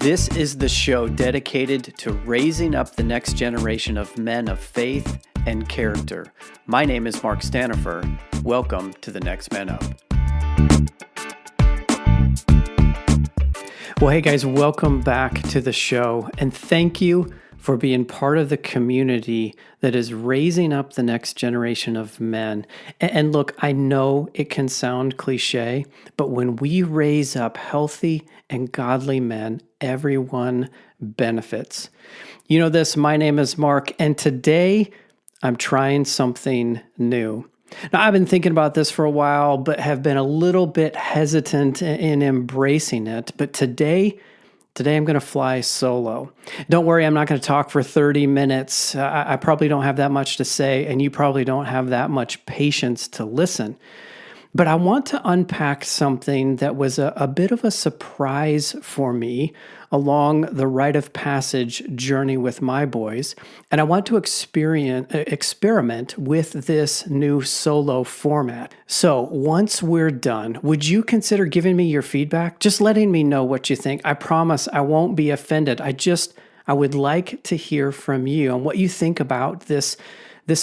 This is the show dedicated to raising up the next generation of men of faith and character. My name is Mark Stanifer. Welcome to the Next Man Up. Well, hey guys, welcome back to the show, and thank you for being part of the community that is raising up the next generation of men. And look, I know it can sound cliche, but when we raise up healthy and godly men, everyone benefits. You know this, my name is Mark, and today I'm trying something new. Now, I've been thinking about this for a while, but have been a little bit hesitant in embracing it. But today I'm going to fly solo. Don't worry, I'm not going to talk for 30 minutes. I probably don't have that much to say, and you probably don't have that much patience to listen. But I want to unpack something that was a bit of a surprise for me along the rite of passage journey with my boys. And I want to experiment with this new solo format. So once we're done, would you consider giving me your feedback? Just letting me know what you think. I promise I won't be offended. I would like to hear from you and what you think about this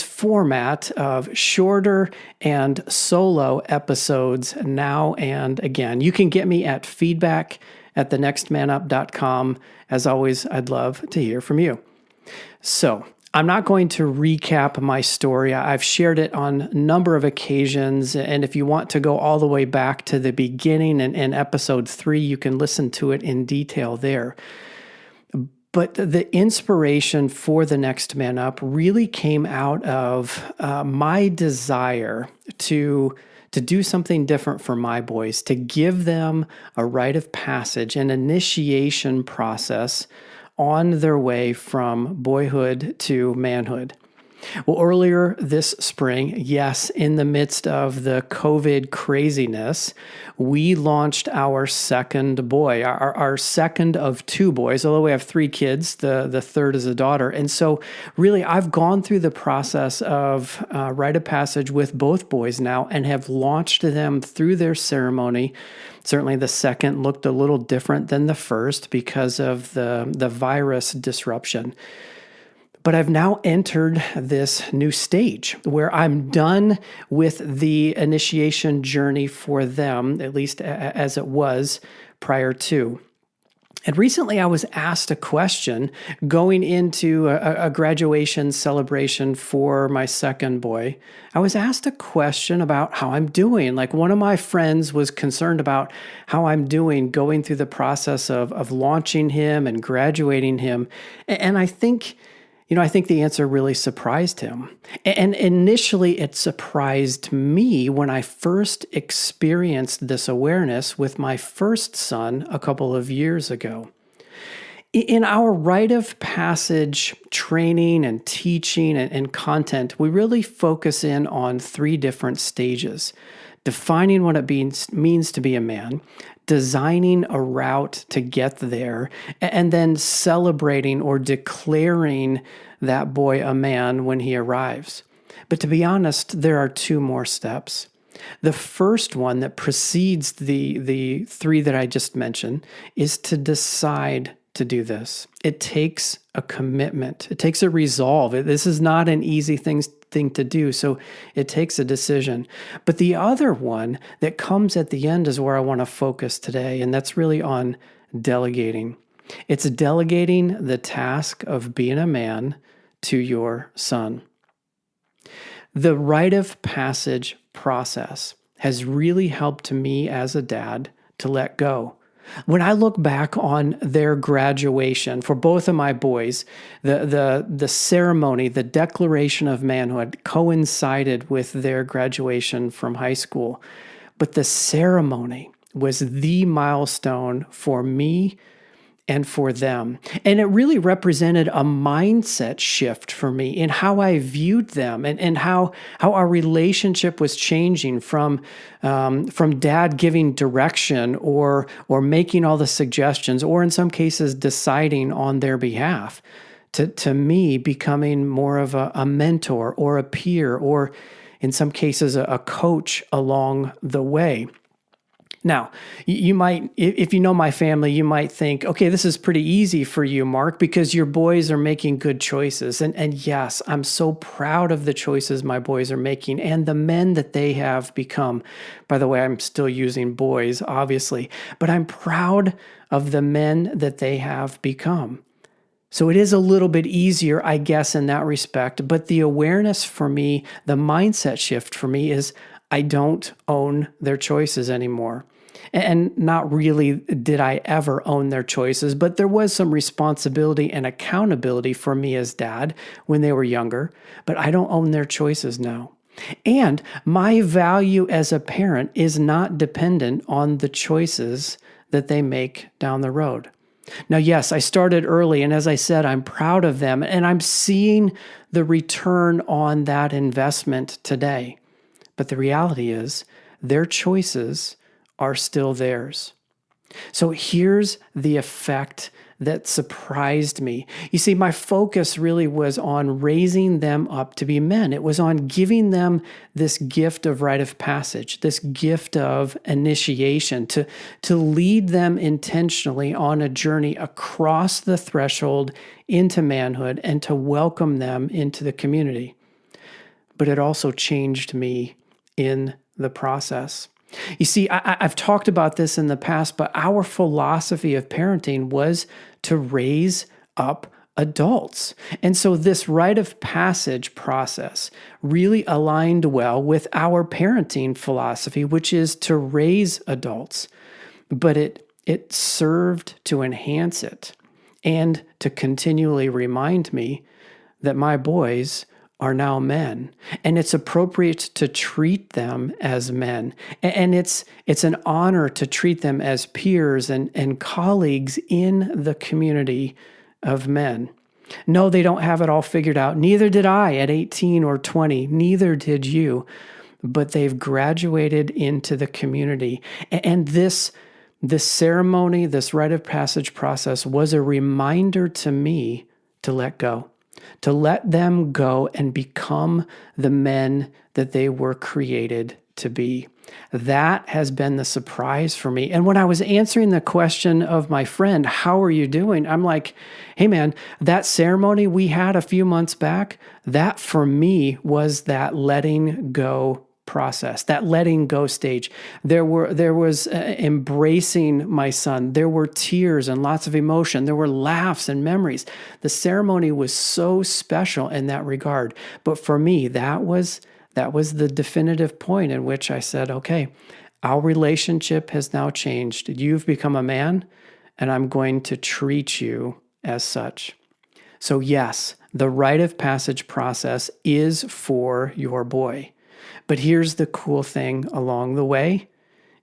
format of shorter and solo episodes now and again. You can get me at feedback@thenextmanup.com. As always, I'd love to hear from you. So I'm not going to recap my story. I've shared it on a number of occasions, and if you want to go all the way back to the beginning in episode 3, you can listen to it in detail there. But the inspiration for The Next Man Up really came out of my desire to do something different for my boys, to give them a rite of passage, an initiation process on their way from boyhood to manhood. Well, earlier this spring, yes, in the midst of the COVID craziness, we launched our second boy, our second of 2 boys, although we have 3 kids, the third is a daughter. And so really, I've gone through the process of rite of passage with both boys now and have launched them through their ceremony. Certainly the second looked a little different than the first because of the virus disruption. But I've now entered this new stage where I'm done with the initiation journey for them, at least as it was prior to. And recently I was asked a question going into a graduation celebration for my second boy. I was asked a question about how I'm doing. Like, one of my friends was concerned about how I'm doing going through the process of launching him and graduating him. And I think the answer really surprised him. And initially, it surprised me when I first experienced this awareness with my first son a couple of years ago. In our rite of passage training and teaching and content, we really focus in on 3 different stages: defining what it means to be a man, designing a route to get there, and then celebrating or declaring that boy a man when he arrives. But to be honest, there are 2 more steps. The first one that precedes the 3 that I just mentioned is to decide to do this. It takes a commitment. It takes a resolve. This is not an easy thing to do, so it takes a decision. But the other one that comes at the end is where I want to focus today, and that's really on delegating. It's delegating the task of being a man to your son. The rite of passage process has really helped me as a dad to let go. When I look back on their graduation for both of my boys, the ceremony, the declaration of manhood coincided with their graduation from high school. But the ceremony was the milestone for me and for them. And it really represented a mindset shift for me in how I viewed them and how our relationship was changing from dad giving direction or making all the suggestions, or in some cases deciding on their behalf, to me becoming more of a mentor or a peer, or in some cases a coach along the way. Now, you might, if you know my family, you might think, okay, this is pretty easy for you, Mark, because your boys are making good choices. And yes, I'm so proud of the choices my boys are making and the men that they have become. By the way, I'm still using boys, obviously, but I'm proud of the men that they have become. So it is a little bit easier, I guess, in that respect. But the awareness for me, the mindset shift for me is I don't own their choices anymore. And not really did I ever own their choices, but there was some responsibility and accountability for me as dad when they were younger. But I don't own their choices now. And my value as a parent is not dependent on the choices that they make down the road. Now, yes, I started early, and as I said, I'm proud of them, and I'm seeing the return on that investment today. But the reality is, their choices are still theirs. So here's the effect that surprised me. You see, my focus really was on raising them up to be men. It was on giving them this gift of rite of passage, this gift of initiation, to lead them intentionally on a journey across the threshold into manhood and to welcome them into the community. But it also changed me in the process. You see, I've talked about this in the past, but our philosophy of parenting was to raise up adults. And so this rite of passage process really aligned well with our parenting philosophy, which is to raise adults. But it served to enhance it and to continually remind me that my boys are now men, and it's appropriate to treat them as men. And it's an honor to treat them as peers and colleagues in the community of men. No, they don't have it all figured out. Neither did I at 18 or 20. Neither did you. But they've graduated into the community. And this ceremony, this rite of passage process was a reminder to me to let go. To let them go and become the men that they were created to be. That has been the surprise for me. And when I was answering the question of my friend, how are you doing? I'm like, hey man, that ceremony we had a few months back, that for me was that letting go process, that letting go stage. There was embracing my son. There were tears and lots of emotion. There were laughs and memories. The ceremony was so special in that regard. But for me, that was the definitive point in which I said, okay, our relationship has now changed. You've become a man, and I'm going to treat you as such. So yes, the rite of passage process is for your boy. But here's the cool thing along the way.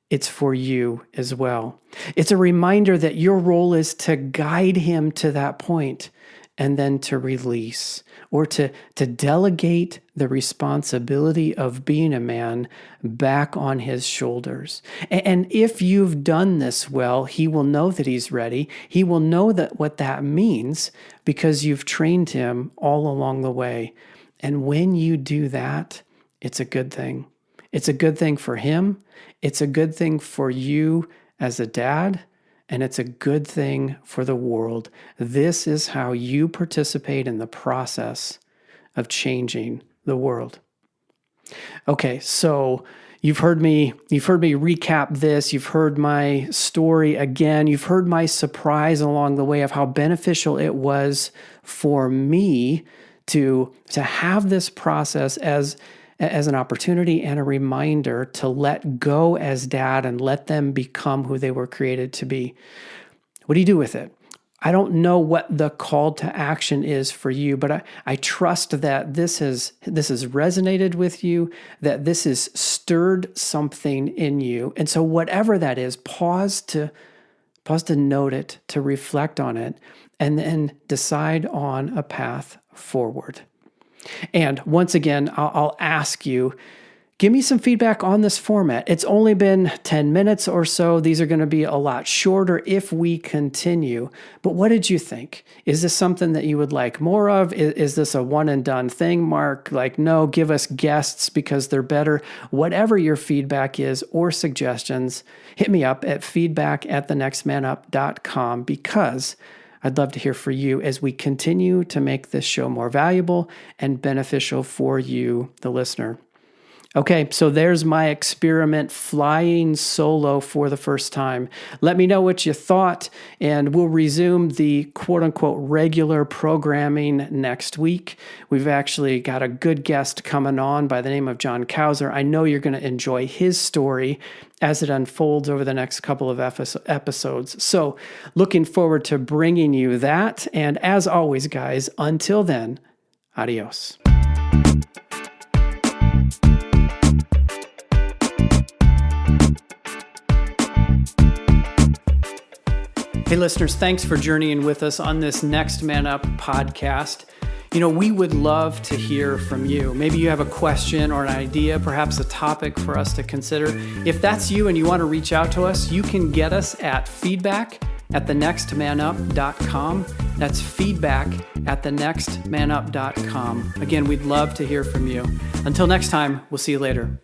It's for you as well. It's a reminder that your role is to guide him to that point and then to release or to delegate the responsibility of being a man back on his shoulders. And if you've done this well, he will know that he's ready. He will know that what that means because you've trained him all along the way. And when you do that, it's a good thing. It's a good thing for him. It's a good thing for you as a dad. And it's a good thing for the world. This is how you participate in the process of changing the world. Okay, so you've heard me recap this. You've heard my story again. You've heard my surprise along the way of how beneficial it was for me to have this process as an opportunity and a reminder to let go as dad and let them become who they were created to be. What do you do with it? I don't know what the call to action is for you, but I trust that this has resonated with you, that this has stirred something in you. And so whatever that is, pause to note it, to reflect on it, and then decide on a path forward. And once again, I'll ask you, Give me some feedback on this format. It's only been 10 minutes or so. These are going to be a lot shorter if we continue. But what did you think? Is this something that you would like more of? Is this a one and done thing, Mark? Like, no, give us guests because they're better. Whatever your feedback is or suggestions, hit me up at feedback@thenextmanup.com because I'd love to hear from you as we continue to make this show more valuable and beneficial for you, the listener. Okay, so there's my experiment flying solo for the first time. Let me know what you thought, and we'll resume the quote-unquote regular programming next week. We've actually got a good guest coming on by the name of John Kauser. I know you're going to enjoy his story as it unfolds over the next couple of episodes. So looking forward to bringing you that, and as always, guys, until then, adios. Hey listeners, thanks for journeying with us on this Next Man Up podcast. We would love to hear from you. Maybe you have a question or an idea, perhaps a topic for us to consider. If that's you and you want to reach out to us, you can get us at feedback@thenextmanup.com. That's feedback@thenextmanup.com. Again, we'd love to hear from you. Until next time, we'll see you later.